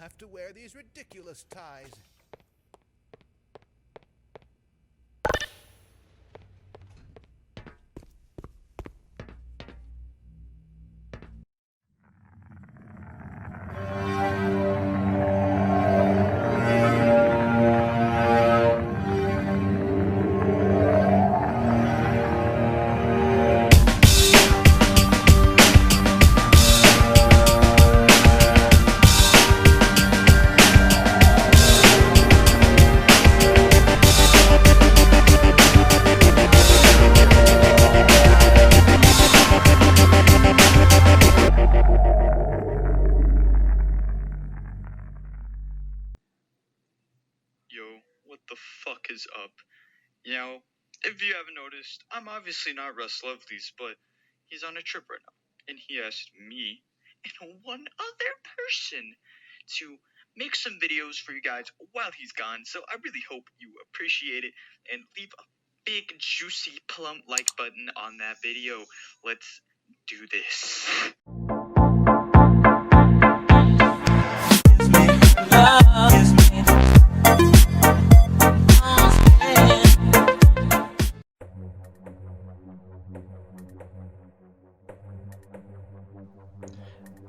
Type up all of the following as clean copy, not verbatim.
have to wear these ridiculous ties. Yo, what the fuck is up? You know, if you haven't noticed, I'm obviously not Ruslovelys, but he's on a trip right now. And he asked me and one other person to make some videos for you guys while he's gone. So I really hope you appreciate it and leave a big, juicy, plump like button on that video. Let's do this.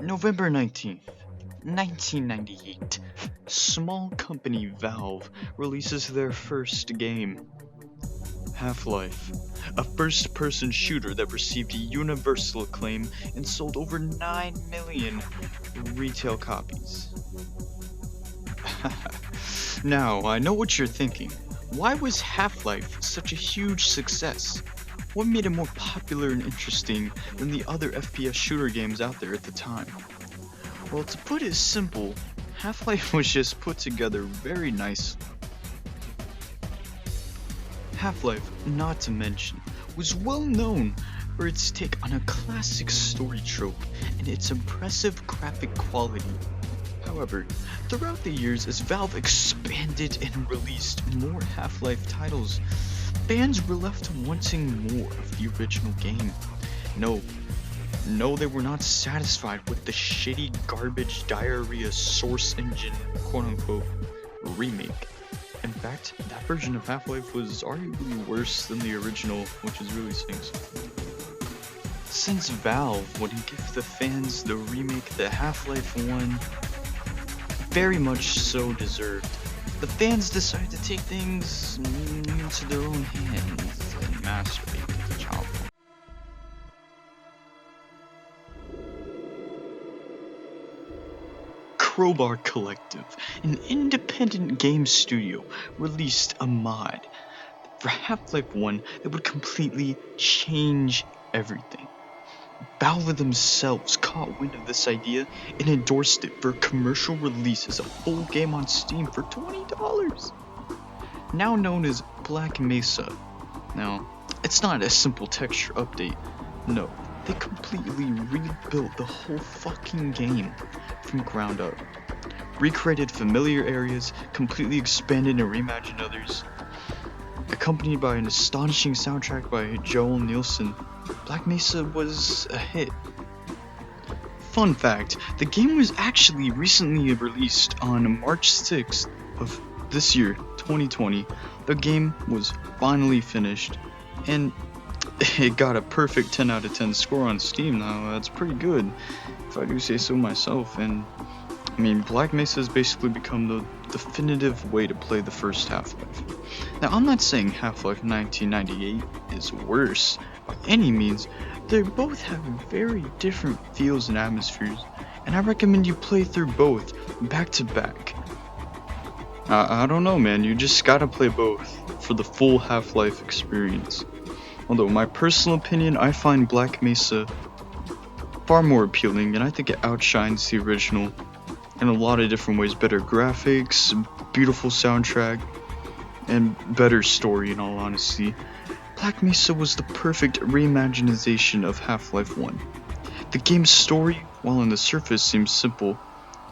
November 19th, 1998, small company Valve releases their first game, Half-Life, a first-person shooter that received universal acclaim and sold over 9 million retail copies. Now, I know what you're thinking. Why was Half-Life such a huge success? What made it more popular and interesting than the other FPS shooter games out there at the time? Well, to put it simple, Half-Life was just put together very nicely. Half-Life, not to mention, was well known for its take on a classic story trope and its impressive graphic quality. However, throughout the years as Valve expanded and released more Half-Life titles, fans were left wanting more of the original game. No, they were not satisfied with the shitty garbage diarrhea source engine quote-unquote remake. In fact, that version of Half-Life was arguably worse than the original, which is really saying something. Since Valve wouldn't give the fans the remake that Half-Life 1 very much so deserved, the fans decided to take things into their own hands and masturbate the child. Crowbar Collective, an independent game studio, released a mod for Half-Life 1 that would completely change everything. Valve themselves caught wind of this idea and endorsed it for commercial release as a full game on Steam for $20. Now known as Black Mesa. Now, it's not a simple texture update. No, they completely rebuilt the whole fucking game from ground up. Recreated familiar areas, completely expanded and reimagined others. Accompanied by an astonishing soundtrack by Joel Nielsen, Black Mesa was a hit. Fun fact, the game was actually recently released on March 6th of this year, 2020. The game was finally finished, and it got a perfect 10 out of 10 score on Steam. Now, that's pretty good, if I do say so myself, and I mean, Black Mesa has basically become the definitive way to play the first Half-Life. Now, I'm not saying Half-Life 1998 is worse by any means. They both have very different feels and atmospheres, and I recommend you play through both back to back. I don't know, man, you just gotta play both for the full Half-Life experience. Although, my personal opinion, I find Black Mesa far more appealing, and I think it outshines the original in a lot of different ways. Better graphics, beautiful soundtrack, and better story, in all honesty. Black Mesa was the perfect reimagination of Half-Life 1. The game's story, while on the surface seems simple,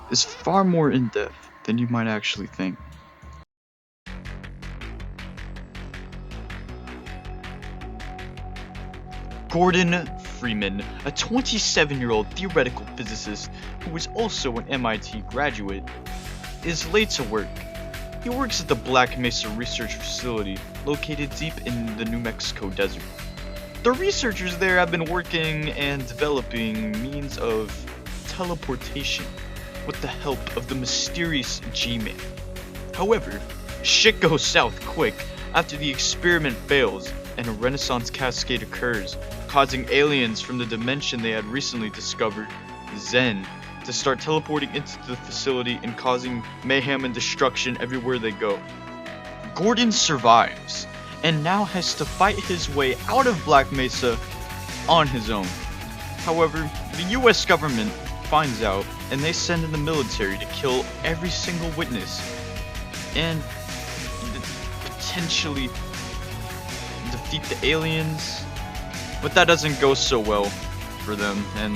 is far more in-depth than you might actually think. Gordon Freeman, a 27-year-old theoretical physicist who is also an MIT graduate, is late to work. He works at the Black Mesa research facility located deep in the New Mexico desert. The researchers there have been working and developing means of teleportation with the help of the mysterious G-Man. However, shit goes south quick after the experiment fails and a Renaissance cascade occurs, causing aliens from the dimension they had recently discovered, Zen, to start teleporting into the facility and causing mayhem and destruction everywhere they go. Gordon survives and now has to fight his way out of Black Mesa on his own. However, the US government finds out and they send in the military to kill every single witness and potentially defeat the aliens, but that doesn't go so well for them, and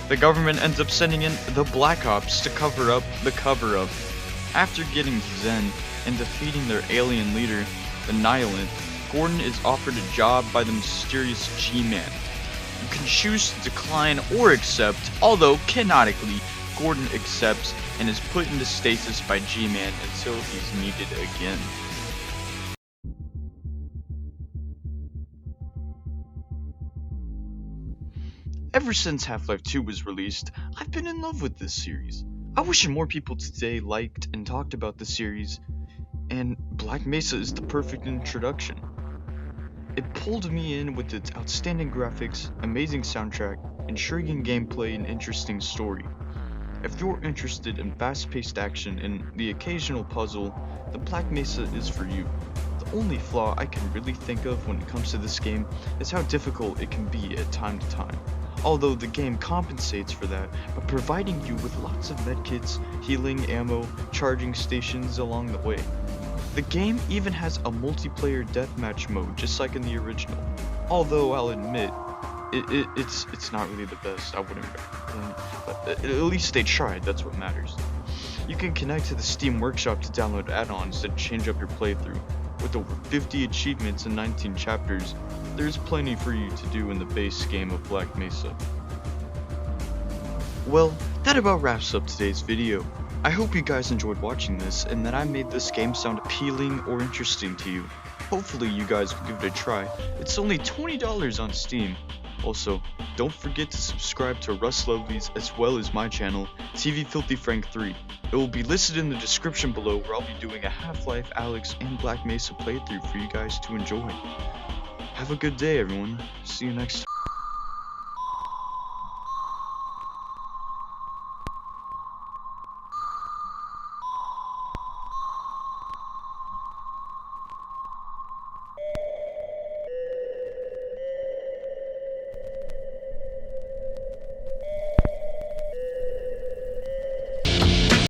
the government ends up sending in the Black Ops to cover up the cover-up. After getting Zen and defeating their alien leader, the Nihilant, Gordon is offered a job by the mysterious G-Man. You can choose to decline or accept, although canonically, Gordon accepts and is put into stasis by G-Man until he's needed again. Ever since Half-Life 2 was released, I've been in love with this series. I wish more people today liked and talked about the series, and Black Mesa is the perfect introduction. It pulled me in with its outstanding graphics, amazing soundtrack, intriguing gameplay, and interesting story. If you're interested in fast-paced action and the occasional puzzle, the Black Mesa is for you. The only flaw I can really think of when it comes to this game is how difficult it can be at time to time. Although the game compensates for that by providing you with lots of medkits, healing, ammo, charging stations along the way. The game even has a multiplayer deathmatch mode just like in the original. Although I'll admit, it's not really the best, I wouldn't recommend, but at least they tried, that's what matters. You can connect to the Steam Workshop to download add-ons that change up your playthrough. With over 50 achievements and 19 chapters, there's plenty for you to do in the base game of Black Mesa. Well, that about wraps up today's video. I hope you guys enjoyed watching this and that I made this game sound appealing or interesting to you. Hopefully you guys will give it a try. It's only $20 on Steam. Also, don't forget to subscribe to Ruslovelys as well as my channel, TV Filthy Frank 3. It will be listed in the description below where I'll be doing a Half-Life, Alyx, and Black Mesa playthrough for you guys to enjoy. Have a good day everyone. See you next time.